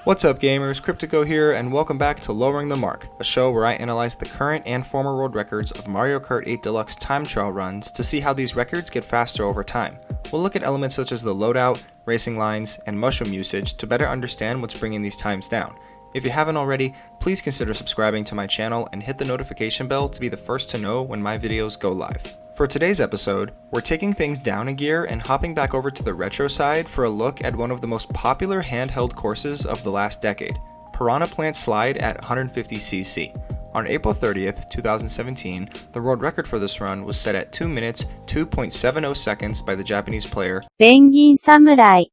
What's up gamers, Cryptico here, and welcome back to Lowering the Mark, a show where I analyze the current and former world records of Mario Kart 8 Deluxe time trial runs to see how these records get faster over time. We'll look at elements such as the loadout, racing lines, and mushroom usage to better understand what's bringing these times down. If you haven't already, please consider subscribing to my channel and hit the notification bell to be the first to know when my videos go live. For today's episode, we're taking things down a gear and hopping back over to the retro side for a look at one of the most popular handheld courses of the last decade, Piranha Plant Slide at 150cc. On April 30th, 2017, the world record for this run was set at 2 minutes, 2.70 seconds by the Japanese player Penguin Samurai.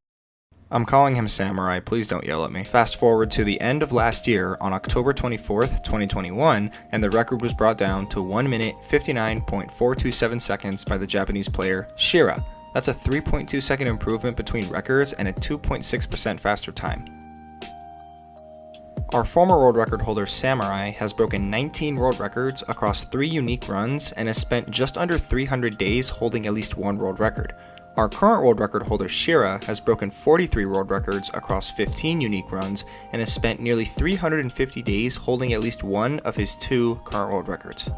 I'm calling him Samurai, please don't yell at me. Fast forward to the end of last year on October 24th, 2021, and the record was brought down to 1 minute 59.427 seconds by the Japanese player Shira. That's a 3.2 second improvement between records and a 2.6% faster time. Our former world record holder Samurai has broken 19 world records across 3 unique runs and has spent just under 300 days holding at least one world record. Our current world record holder Shira has broken 43 world records across 15 unique runs and has spent nearly 350 days holding at least one of his 2 current world records.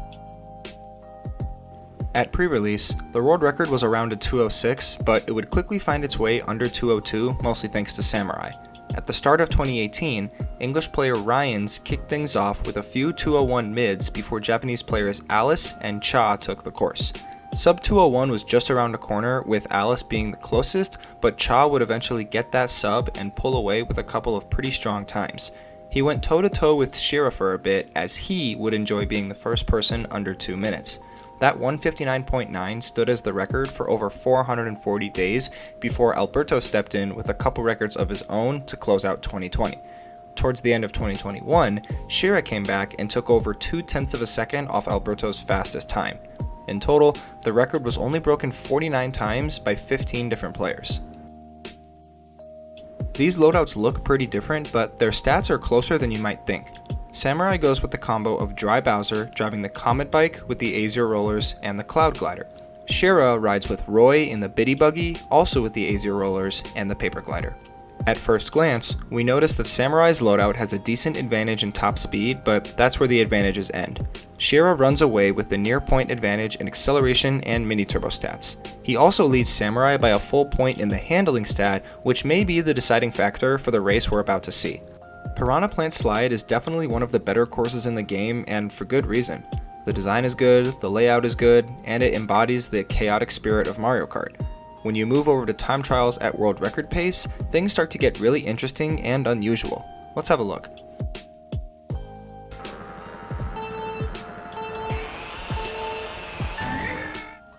At pre-release, the world record was around a 206, but it would quickly find its way under 202, mostly thanks to Samurai. At the start of 2018, English player Ryans kicked things off with a few 201 mids before Japanese players Alice and Cha took the course. Sub 201 was just around the corner, with Alice being the closest, but Cha would eventually get that sub and pull away with a couple of pretty strong times. He went toe-to-toe with Shira for a bit, as he would enjoy being the first person under 2 minutes. That 159.9 stood as the record for over 440 days before Alberto stepped in with a couple records of his own to close out 2020. Towards the end of 2021, Shira came back and took over 0.2 of a second off Alberto's fastest time. In total, the record was only broken 49 times by 15 different players. These loadouts look pretty different, but their stats are closer than you might think. Samurai goes with the combo of Dry Bowser driving the Comet Bike with the Azure Rollers and the Cloud Glider. Shira rides with Roy in the Biddy Buggy, also with the Azure Rollers and the Paper Glider. At first glance, we notice that Samurai's loadout has a decent advantage in top speed, but that's where the advantages end. Shira runs away with the near point advantage in acceleration and mini turbo stats. He also leads Samurai by a full point in the handling stat, which may be the deciding factor for the race we're about to see. Piranha Plant Slide is definitely one of the better courses in the game, and for good reason. The design is good, the layout is good, and it embodies the chaotic spirit of Mario Kart. When you move over to time trials at world record pace, things start to get really interesting and unusual. Let's have a look.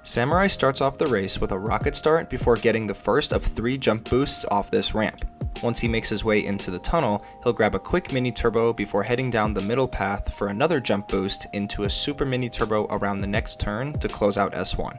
Samurai starts off the race with a rocket start before getting the first of 3 jump boosts off this ramp. Once he makes his way into the tunnel, he'll grab a quick mini turbo before heading down the middle path for another jump boost into a super mini turbo around the next turn to close out S1.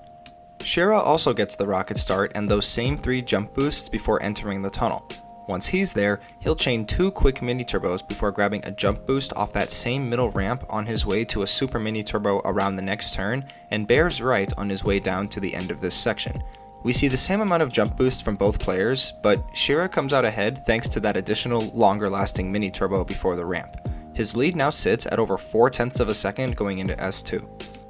Shira also gets the rocket start and those same 3 jump boosts before entering the tunnel. Once he's there, he'll chain 2 quick mini turbos before grabbing a jump boost off that same middle ramp on his way to a super mini turbo around the next turn, and bears right on his way down to the end of this section. We see the same amount of jump boosts from both players, but Shira comes out ahead thanks to that additional longer lasting mini turbo before the ramp. His lead now sits at over 0.4 of a second going into S2.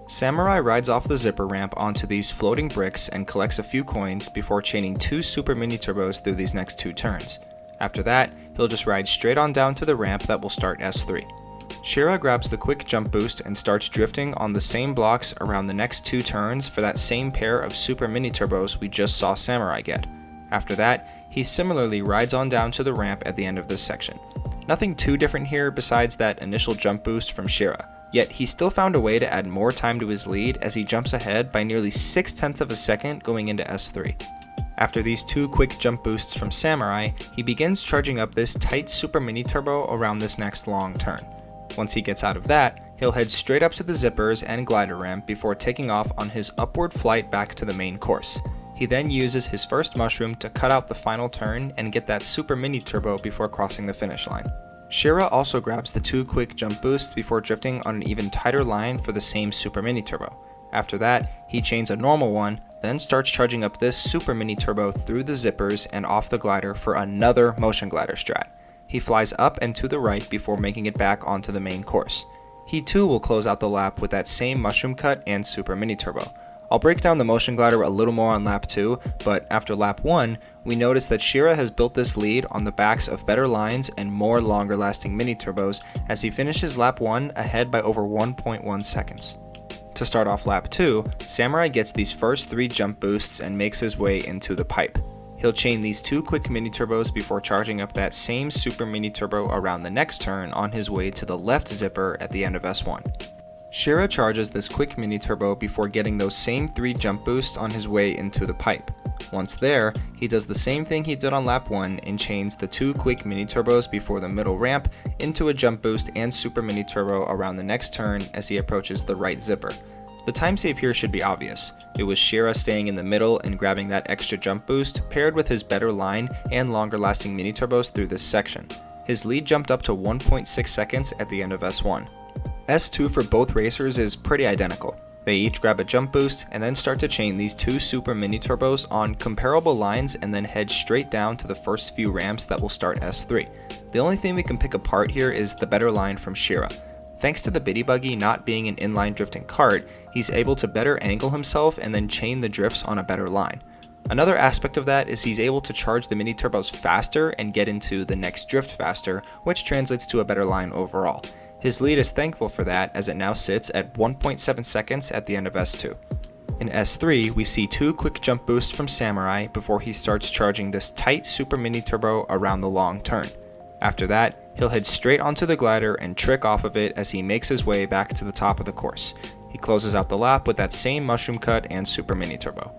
Samurai rides off the zipper ramp onto these floating bricks and collects a few coins before chaining 2 super mini turbos through these next 2 turns. After that, he'll just ride straight on down to the ramp that will start S3. Shira grabs the quick jump boost and starts drifting on the same blocks around the next 2 turns for that same pair of super mini turbos we just saw Samurai get. After that, he similarly rides on down to the ramp at the end of this section. Nothing too different here besides that initial jump boost from Shira. Yet he still found a way to add more time to his lead as he jumps ahead by nearly 0.6 of a second going into S3. After these 2 quick jump boosts from Samurai, he begins charging up this tight super mini turbo around this next long turn. Once he gets out of that, he'll head straight up to the zippers and glider ramp before taking off on his upward flight back to the main course. He then uses his first mushroom to cut out the final turn and get that super mini turbo before crossing the finish line. Shira also grabs the 2 quick jump boosts before drifting on an even tighter line for the same super mini turbo. After that, he chains a normal one, then starts charging up this super mini turbo through the zippers and off the glider for another motion glider strat. He flies up and to the right before making it back onto the main course. He too will close out the lap with that same mushroom cut and super mini turbo. I'll break down the motion glider a little more on lap 2, but after lap 1, we notice that Shira has built this lead on the backs of better lines and more longer lasting mini turbos as he finishes lap 1 ahead by over 1.1 seconds. To start off lap 2, Samurai gets these first 3 jump boosts and makes his way into the pipe. He'll chain these 2 quick mini turbos before charging up that same super mini turbo around the next turn on his way to the left zipper at the end of S1. Shira charges this quick mini turbo before getting those same 3 jump boosts on his way into the pipe. Once there, he does the same thing he did on lap 1 and chains the 2 quick mini turbos before the middle ramp into a jump boost and super mini turbo around the next turn as he approaches the right zipper. The time save here should be obvious. It was Shira staying in the middle and grabbing that extra jump boost paired with his better line and longer lasting mini turbos through this section. His lead jumped up to 1.6 seconds at the end of S1. S2 for both racers is pretty identical. They each grab a jump boost and then start to chain these 2 super mini turbos on comparable lines and then head straight down to the first few ramps that will start S3. The only thing we can pick apart here is the better line from Shira. Thanks to the Biddy Buggy not being an inline drifting kart, he's able to better angle himself and then chain the drifts on a better line. Another aspect of that is he's able to charge the mini turbos faster and get into the next drift faster, which translates to a better line overall. His lead is thankful for that as it now sits at 1.7 seconds at the end of S2. In S3, we see 2 quick jump boosts from Samurai before he starts charging this tight super mini turbo around the long turn. After that, he'll head straight onto the glider and trick off of it as he makes his way back to the top of the course. He closes out the lap with that same mushroom cut and super mini turbo.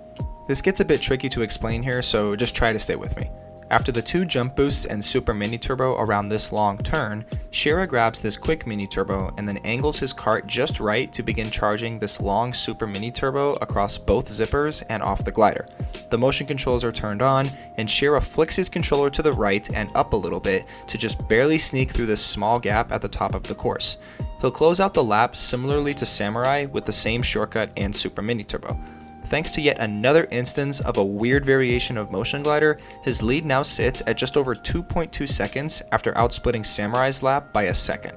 This gets a bit tricky to explain here, so just try to stay with me. After the 2 jump boosts and super mini turbo around this long turn, Shira grabs this quick mini turbo and then angles his kart just right to begin charging this long super mini turbo across both zippers and off the glider. The motion controls are turned on and Shira flicks his controller to the right and up a little bit to just barely sneak through this small gap at the top of the course. He'll close out the lap similarly to Samurai with the same shortcut and super mini turbo. Thanks to yet another instance of a weird variation of motion glider, his lead now sits at just over 2.2 seconds after outsplitting Samurai's lap by a second.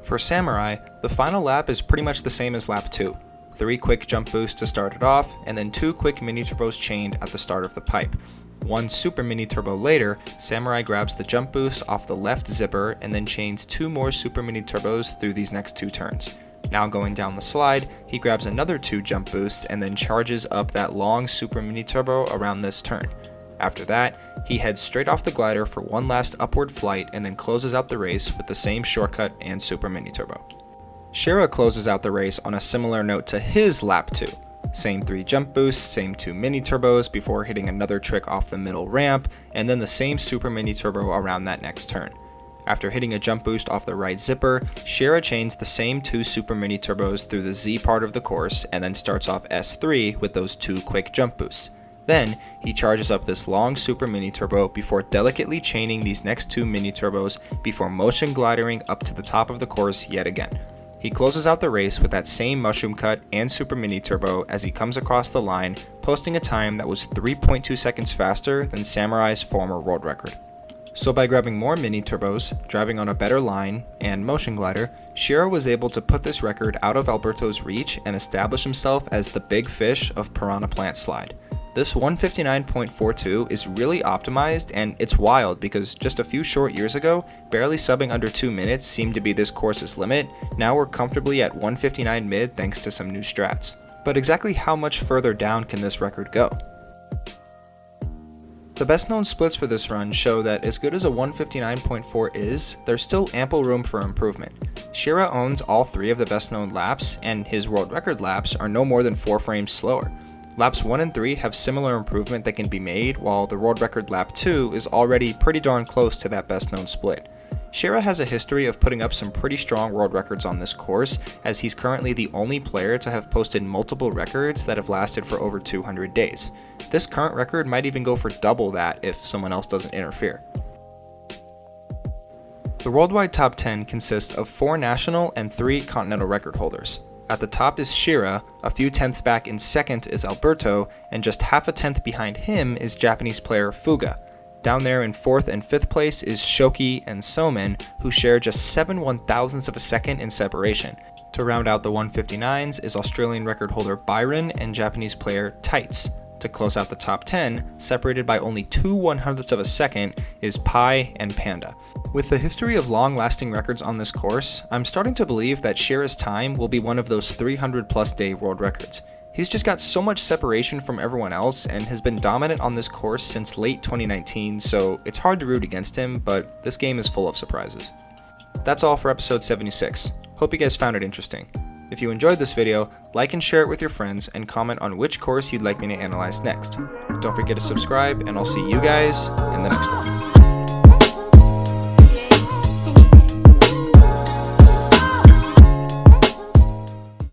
For Samurai, the final lap is pretty much the same as lap 2. 3 quick jump boosts to start it off, and then 2 quick mini turbos chained at the start of the pipe. 1 super mini turbo later, Samurai grabs the jump boost off the left zipper and then chains 2 more super mini turbos through these next 2 turns. Now going down the slide, he grabs another 2 jump boosts and then charges up that long super mini turbo around this turn. After that, he heads straight off the glider for one last upward flight and then closes out the race with the same shortcut and super mini turbo. Shira closes out the race on a similar note to his lap 2. Same 3 jump boosts, same 2 mini turbos before hitting another trick off the middle ramp, and then the same super mini turbo around that next turn. After hitting a jump boost off the right zipper, Shira chains the same 2 super mini turbos through the Z part of the course and then starts off S3 with those 2 quick jump boosts. Then, he charges up this long super mini turbo before delicately chaining these next 2 mini turbos before motion glidering up to the top of the course yet again. He closes out the race with that same mushroom cut and super mini turbo as he comes across the line, posting a time that was 3.2 seconds faster than Samurai's former world record. So by grabbing more mini turbos, driving on a better line, and motion glider, Shira was able to put this record out of Alberto's reach and establish himself as the big fish of Piranha Plant Slide. This 159.42 is really optimized, and it's wild because just a few short years ago, barely subbing under 2 minutes seemed to be this course's limit. Now we're comfortably at 159 mid thanks to some new strats. But exactly how much further down can this record go? The best known splits for this run show that as good as a 159.4 is, there's still ample room for improvement. Shira owns all 3 of the best known laps, and his world record laps are no more than 4 frames slower. Laps 1 and 3 have similar improvement that can be made, while the world record lap 2 is already pretty darn close to that best known split. Shira has a history of putting up some pretty strong world records on this course, as he's currently the only player to have posted multiple records that have lasted for over 200 days. This current record might even go for double that if someone else doesn't interfere. The worldwide top 10 consists of 4 national and 3 continental record holders. At the top is Shira, a few tenths back in second is Alberto, and just half a tenth behind him is Japanese player Fuga. Down there in 4th and 5th place is Shoki and Somin, who share just 7 1,000ths of a second in separation. To round out the 159s is Australian record holder Byron and Japanese player Tights. To close out the top 10, separated by only 2 100ths of a second, is Pi and Panda. With the history of long-lasting records on this course, I'm starting to believe that Shira's time will be one of those 300+ day world records. He's just got so much separation from everyone else and has been dominant on this course since late 2019, so it's hard to root against him, but this game is full of surprises. That's all for episode 76. Hope you guys found it interesting. If you enjoyed this video, like and share it with your friends and comment on which course you'd like me to analyze next. Don't forget to subscribe, and I'll see you guys in the next one.